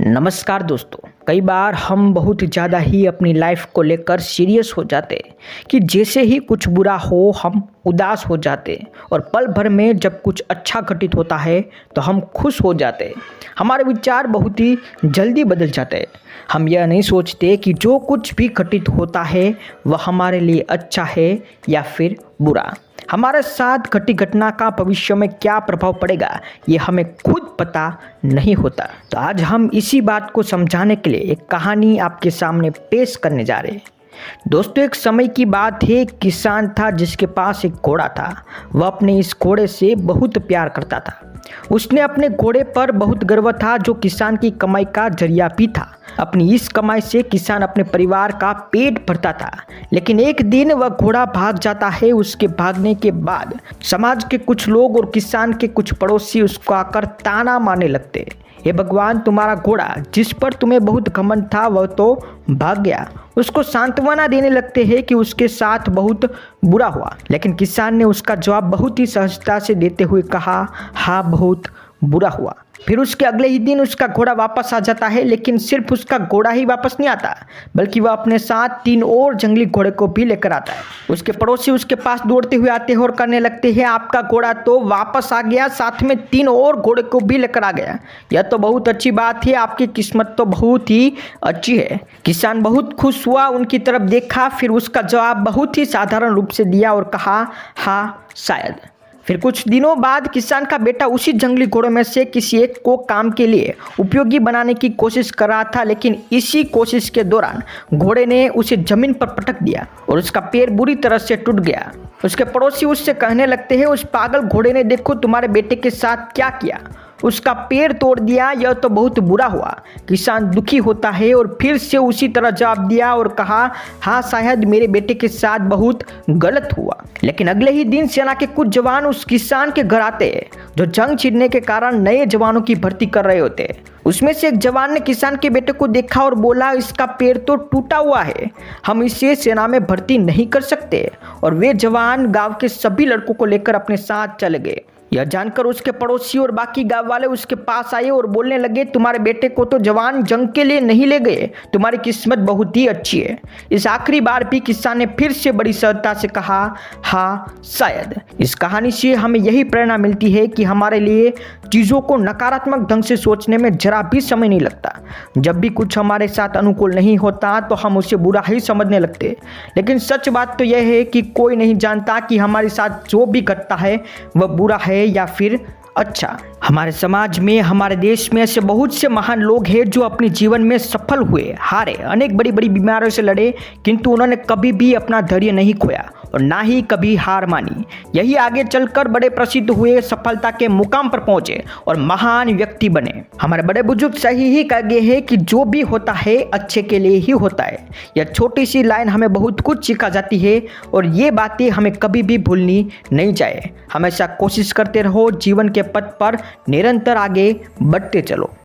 नमस्कार दोस्तों। कई बार हम बहुत ज़्यादा ही अपनी लाइफ को लेकर सीरियस हो जाते हैं कि जैसे ही कुछ बुरा हो हम उदास हो जाते हैं और पल भर में जब कुछ अच्छा घटित होता है तो हम खुश हो जाते हैं। हमारे विचार बहुत ही जल्दी बदल जाते हैं। हम यह नहीं सोचते कि जो कुछ भी घटित होता है वह हमारे लिए अच्छा है या फिर बुरा। हमारे साथ घटी घटना का भविष्य में क्या प्रभाव पड़ेगा ये हमें खुद पता नहीं होता। तो आज हम इसी बात को समझाने के लिए एक कहानी आपके सामने पेश करने जा रहे हैं। दोस्तों, एक समय की बात है। एक किसान था जिसके पास एक घोड़ा था। वह अपने इस घोड़े से बहुत प्यार करता था। उसने अपने घोड़े पर बहुत गर्व था जो किसान की कमाई का जरिया भी था। अपनी इस कमाई से किसान अपने परिवार का पेट भरता था। लेकिन एक दिन वह घोड़ा भाग जाता है। उसके भागने के बाद समाज के कुछ लोग और किसान के कुछ पड़ोसी उसको आकर ताना मारने लगते। हे भगवान, तुम्हारा घोड़ा जिस पर तुम्हें बहुत घमंड था वह तो भाग गया। उसको सांत्वना देने लगते हैं कि उसके साथ बहुत बुरा हुआ। लेकिन किसान ने उसका जवाब बहुत ही सहजता से देते हुए कहा, हाँ, बहुत बुरा हुआ। फिर उसके अगले ही दिन उसका घोड़ा वापस आ जाता है। लेकिन सिर्फ उसका घोड़ा ही वापस नहीं आता बल्कि वह अपने साथ 3 और जंगली घोड़े को भी लेकर आता है। उसके पड़ोसी उसके पास दौड़ते हुए आते हैं और कहने लगते हैं, आपका घोड़ा तो वापस आ गया, साथ में 3 और घोड़े को भी लेकर आ गया। यह तो बहुत अच्छी बात है, आपकी किस्मत तो बहुत ही अच्छी है। किसान बहुत खुश हुआ, उनकी तरफ देखा, फिर उसका जवाब बहुत ही साधारण रूप से दिया और कहा, हाँ, शायद। फिर कुछ दिनों बाद किसान का बेटा उसी जंगली घोड़ों में से किसी एक को काम के लिए उपयोगी बनाने की कोशिश कर रहा था। लेकिन इसी कोशिश के दौरान घोड़े ने उसे जमीन पर पटक दिया और उसका पैर बुरी तरह से टूट गया। उसके पड़ोसी उससे कहने लगते हैं, उस पागल घोड़े ने देखो तुम्हारे बेटे के साथ क्या किया, उसका पैर तोड़ दिया, यह तो बहुत बुरा हुआ। किसान दुखी होता है और फिर से उसी तरह जवाब दिया और कहा, हाँ, शायद मेरे बेटे के साथ बहुत गलत हुआ। लेकिन अगले ही दिन सेना के कुछ जवान उस किसान के घर आते हैं जो जंग छिड़ने के कारण नए जवानों की भर्ती कर रहे होते हैं। उसमें से एक जवान ने किसान के बेटे को देखा और बोला, इसका पैर तो टूटा हुआ है, हम इसे सेना में भर्ती नहीं कर सकते। और वे जवान गांव के सभी लड़कों को लेकर अपने साथ चले गए। यह जानकर उसके पड़ोसी और बाकी गांव वाले उसके पास आए और बोलने लगे, तुम्हारे बेटे को तो जवान जंग के लिए नहीं ले गए, तुम्हारी किस्मत बहुत ही अच्छी है। इस आखिरी बार भी किसान ने फिर से बड़ी सहजता से कहा, हाँ, शायद। इस कहानी से हमें यही प्रेरणा मिलती है कि हमारे लिए चीज़ों को नकारात्मक ढंग से सोचने में जरा भी समय नहीं लगता। जब भी कुछ हमारे साथ अनुकूल नहीं होता तो हम उसे बुरा ही समझने लगते। लेकिन सच बात तो यह है कि कोई नहीं जानता कि हमारे साथ जो भी घटता है वह बुरा है या फिर अच्छा। हमारे समाज में, हमारे देश में ऐसे बहुत से महान लोग हैं जो अपने जीवन में सफल हुए, हारे, अनेक बड़ी बड़ी बीमारियों से लड़े, किंतु उन्होंने कभी भी अपना धैर्य नहीं खोया और ना ही कभी हार मानी। यही आगे चलकर बड़े प्रसिद्ध हुए, सफलता के मुकाम पर पहुंचे और महान व्यक्ति बने। हमारे बड़े बुजुर्ग सही ही कह गए हैं कि जो भी होता है अच्छे के लिए ही होता है। यह छोटी सी लाइन हमें बहुत कुछ सिखा जाती है और ये बातें हमें कभी भी भूलनी नहीं चाहिए। हमेशा कोशिश करते रहो, जीवन के पथ पर निरंतर आगे बढ़ते चलो।